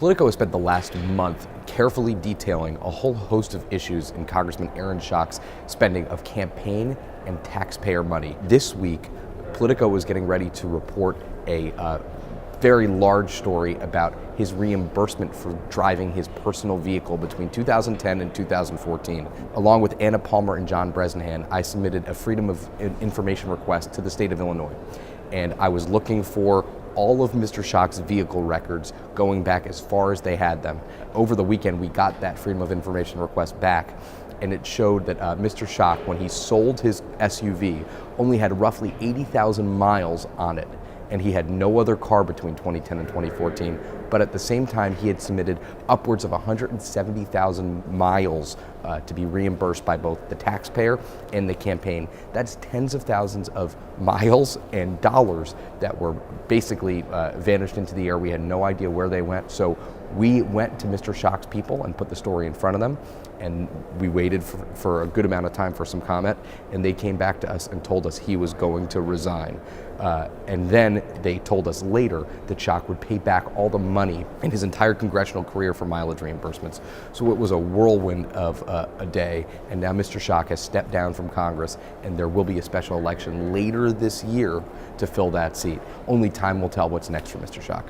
Politico has spent the last month carefully detailing a whole host of issues in Congressman Aaron Schock's spending of campaign and taxpayer money. This week, Politico was getting ready to report a very large story about his reimbursement for driving his personal vehicle between 2010 and 2014. Along with Anna Palmer and John Bresnahan, I submitted a Freedom of Information request to the state of Illinois. And I was looking for all of Mr. Schock's vehicle records going back as far as they had them. Over the weekend, we got that Freedom of Information request back, and it showed that Mr. Schock, when he sold his SUV, only had roughly 80,000 miles on it, and he had no other car between 2010 and 2014. But at the same time, he had submitted upwards of 170,000 miles to be reimbursed by both the taxpayer and the campaign. That's tens of thousands of miles and dollars that were basically vanished into the air. We had no idea where they went. So we went to Mr. Schock's people and put the story in front of them, and we waited for a good amount of time for some comment, and they came back to us and told us he was going to resign. And then they told us later that Schock would pay back all the money in his entire congressional career for mileage reimbursements. So it was a whirlwind of a day, and now Mr. Schock has stepped down from Congress, and there will be a special election later this year to fill that seat. Only time will tell what's next for Mr. Schock.